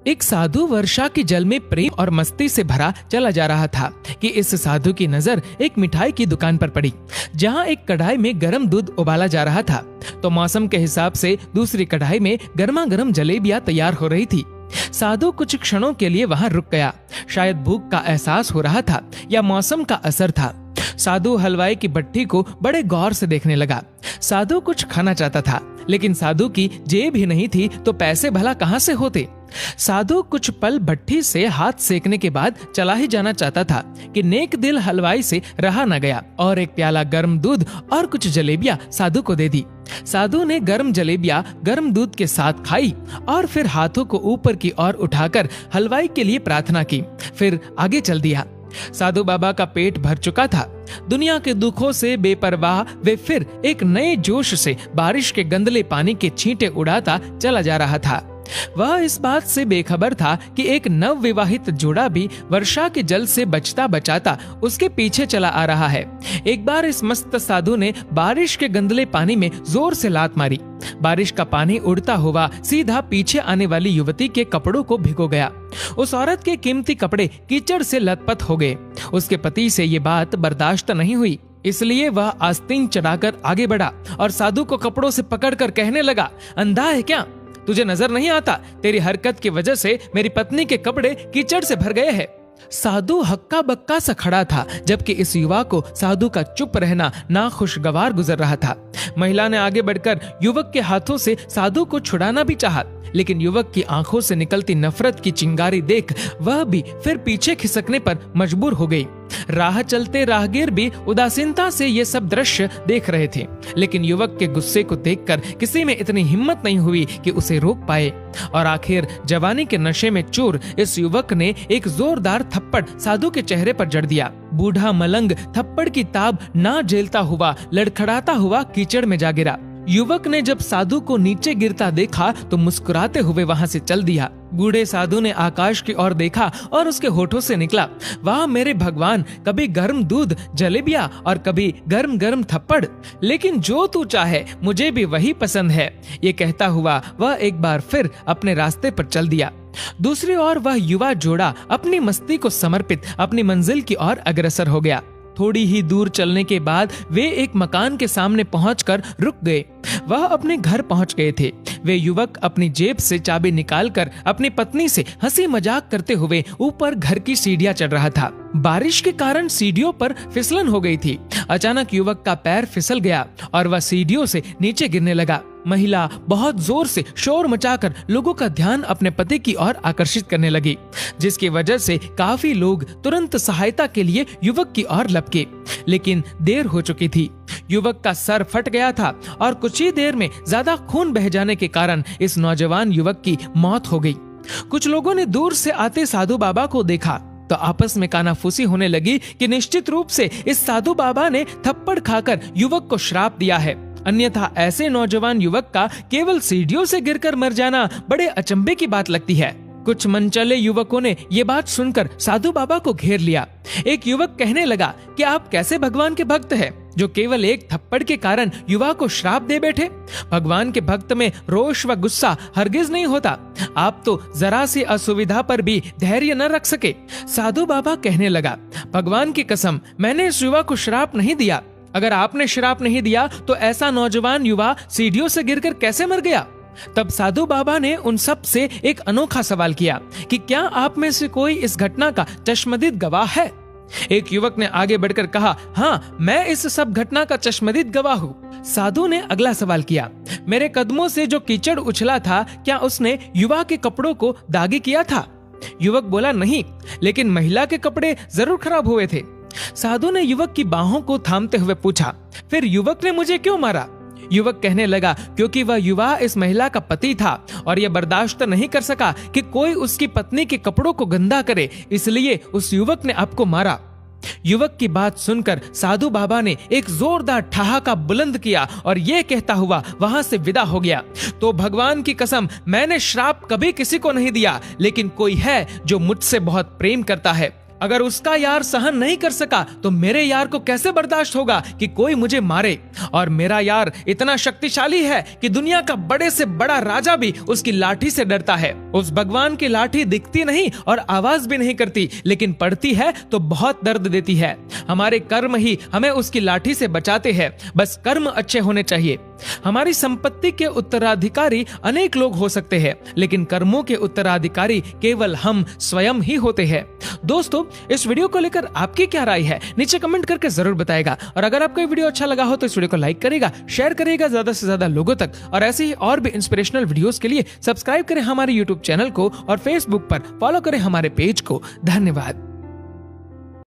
एक साधु वर्षा के जल में प्रेम और मस्ती से भरा चला जा रहा था कि इस साधु की नजर एक मिठाई की दुकान पर पड़ी, जहां एक कढ़ाई में गर्म दूध उबाला जा रहा था। तो मौसम के हिसाब से दूसरी कढ़ाई में गर्मा गर्म जलेबियां तैयार हो रही थी। साधु कुछ क्षणों के लिए वहां रुक गया। शायद भूख का एहसास हो रहा था या मौसम का असर था। साधु हलवाई की भट्टी को बड़े गौर से देखने लगा। साधु कुछ खाना चाहता था, लेकिन साधु की जेब ही नहीं थी तो पैसे भला कहां से होते। साधु कुछ पल भट्टी से हाथ सेकने के बाद चला ही जाना चाहता था कि नेक दिल हलवाई से रहा न गया और एक प्याला गर्म दूध और कुछ जलेबियां साधु को दे दी। साधु ने गर्म जलेबियां गर्म दूध के साथ खाई और फिर हाथों को ऊपर की ओर उठाकर हलवाई के लिए प्रार्थना की, फिर आगे चल दिया। साधु बाबा का पेट भर चुका था। दुनिया के दुखों से बेपरवाह वे फिर एक नए जोश से बारिश के गंदले पानी के छींटे उड़ाता चला जा रहा था। वह इस बात से बेखबर था कि एक नव विवाहित जोड़ा भी वर्षा के जल से बचता बचाता उसके पीछे चला आ रहा है। एक बार इस मस्त साधु ने बारिश के गंदले पानी में जोर से लात मारी। बारिश का पानी उड़ता हुआ सीधा पीछे आने वाली युवती के कपड़ों को भिगो गया। उस औरत के कीमती कपड़े कीचड़ से लथपथ हो गए। उसके पति से ये बात बर्दाश्त नहीं हुई, इसलिए वह आस्तीन चढ़ाकर आगे बढ़ा और साधु को कपड़ों से पकड़कर कहने लगा, अंधा है क्या? तुझे नजर नहीं आता? तेरी हरकत की वजह से मेरी पत्नी के कपड़े कीचड़ से भर गए हैं। साधु हक्का बक्का सा खड़ा था, जबकि इस युवा को साधु का चुप रहना नाखुशगवार गुजर रहा था। महिला ने आगे बढ़कर युवक के हाथों से साधु को छुड़ाना भी चाहा, लेकिन युवक की आंखों से निकलती नफरत की चिंगारी देख वह भी फिर पीछे खिसकने पर मजबूर हो गई। राह चलते राहगीर भी उदासीनता से ये सब दृश्य देख रहे थे, लेकिन युवक के गुस्से को देखकर किसी में इतनी हिम्मत नहीं हुई कि उसे रोक पाए। और आखिर जवानी के नशे में चूर इस युवक ने एक जोरदार थप्पड़ साधु के चेहरे पर जड़ दिया। बूढ़ा मलंग थप्पड़ की ताब ना झेलता हुआ लड़खड़ाता हुआ कीचड़ में जा गिरा। युवक ने जब साधु को नीचे गिरता देखा तो मुस्कुराते हुए वहां से चल दिया। बूढ़े साधु ने आकाश की ओर देखा और उसके होठों से निकला, वाह मेरे भगवान, कभी गर्म दूध जलेबियां और कभी गर्म गर्म थप्पड़, लेकिन जो तू चाहे मुझे भी वही पसंद है। ये कहता हुआ वह एक बार फिर अपने रास्ते पर चल दिया। दूसरी ओर वह युवा जोड़ा अपनी मस्ती को समर्पित अपनी मंजिल की ओर अग्रसर हो गया। थोड़ी ही दूर चलने के बाद वे एक मकान के सामने पहुंचकर रुक गए। वह अपने घर पहुंच गए थे। वे युवक अपनी जेब से चाबी निकालकर अपनी पत्नी से हंसी मजाक करते हुए ऊपर घर की सीढ़ियां चढ़ रहा था। बारिश के कारण सीढ़ियों पर फिसलन हो गई थी। अचानक युवक का पैर फिसल गया और वह सीढ़ियों से नीचे गिरने लगा। महिला बहुत जोर से शोर मचाकर लोगों का ध्यान अपने पति की ओर आकर्षित करने लगी, जिसकी वजह से काफी लोग तुरंत सहायता के लिए युवक की ओर लपके, लेकिन देर हो चुकी थी। युवक का सर फट गया था और कुछ ही देर में ज्यादा खून बह जाने के कारण इस नौजवान युवक की मौत हो गई। कुछ लोगों ने दूर से आते साधु बाबा को देखा तो आपस में कानाफूसी होने लगी कि निश्चित रूप से इस साधु बाबा ने थप्पड़ खाकर युवक को श्राप दिया है, अन्यथा ऐसे नौजवान युवक का केवल सीढ़ियों से गिरकर मर जाना बड़े अचंभे की बात लगती है। कुछ मनचले युवकों ने ये बात सुनकर साधु बाबा को घेर लिया। एक युवक कहने लगा कि आप कैसे भगवान के भक्त हैं, जो केवल एक थप्पड़ के कारण युवा को श्राप दे बैठे। भगवान के भक्त में रोष व गुस्सा हरगिज नहीं होता। आप तो जरा सी असुविधा पर भी धैर्य न रख सके। साधु बाबा कहने लगा, भगवान की कसम, मैंने इस युवा को श्राप नहीं दिया। अगर आपने श्राप नहीं दिया तो ऐसा नौजवान युवा सीढ़ियों से गिरकर कैसे मर गया? तब साधु बाबा ने उन सब से एक अनोखा सवाल किया कि क्या आप में से कोई इस घटना का चश्मदीद गवाह है? एक युवक ने आगे बढ़कर कहा, हाँ, मैं इस सब घटना का चश्मदीद गवाह हूँ। साधु ने अगला सवाल किया, मेरे कदमों से जो कीचड़ उछला था, क्या उसने युवा के कपड़ों को दागी किया था? युवक बोला, नहीं, लेकिन महिला के कपड़े जरूर खराब हुए थे। साधु ने युवक की बाहों को थामते हुए पूछा, फिर युवक ने मुझे क्यों मारा? युवक कहने लगा, क्योंकि वह युवा इस महिला का पति था और यह बर्दाश्त नहीं कर सका कि कोई उसकी पत्नी के कपड़ों को गंदा करे, इसलिए उस युवक ने आपको मारा। युवक की बात सुनकर साधु बाबा ने एक जोरदार ठहाका बुलंद किया और यह कहता हुआ वहां से विदा हो गया, तो भगवान की कसम, मैंने श्राप कभी किसी को नहीं दिया, लेकिन कोई है जो मुझसे बहुत प्रेम करता है। अगर उसका यार सहन नहीं कर सका तो मेरे यार को कैसे बर्दाश्त होगा कि कोई मुझे मारे। और मेरा यार इतना शक्तिशाली है कि दुनिया का बड़े से बड़ा राजा भी उसकी लाठी से डरता है। उस भगवान की लाठी दिखती नहीं और आवाज भी नहीं करती, लेकिन पड़ती है तो बहुत दर्द देती है। हमारे कर्म ही हमें उसकी लाठी से बचाते हैं, बस कर्म अच्छे होने चाहिए। हमारी संपत्ति के उत्तराधिकारी अनेक लोग हो सकते हैं, लेकिन कर्मों के उत्तराधिकारी केवल हम स्वयं ही होते हैं। दोस्तों, इस वीडियो को लेकर आपकी क्या राय है नीचे कमेंट करके जरूर बताएगा। और अगर आपको ये वीडियो अच्छा लगा हो तो इस वीडियो को लाइक करेगा, शेयर करेगा ज्यादा से ज्यादा लोगों तक। और ऐसे ही और भी इंस्पिरेशनल वीडियोस के लिए सब्सक्राइब करें हमारे यूट्यूब चैनल को और फेसबुक पर फॉलो करें हमारे पेज को। धन्यवाद।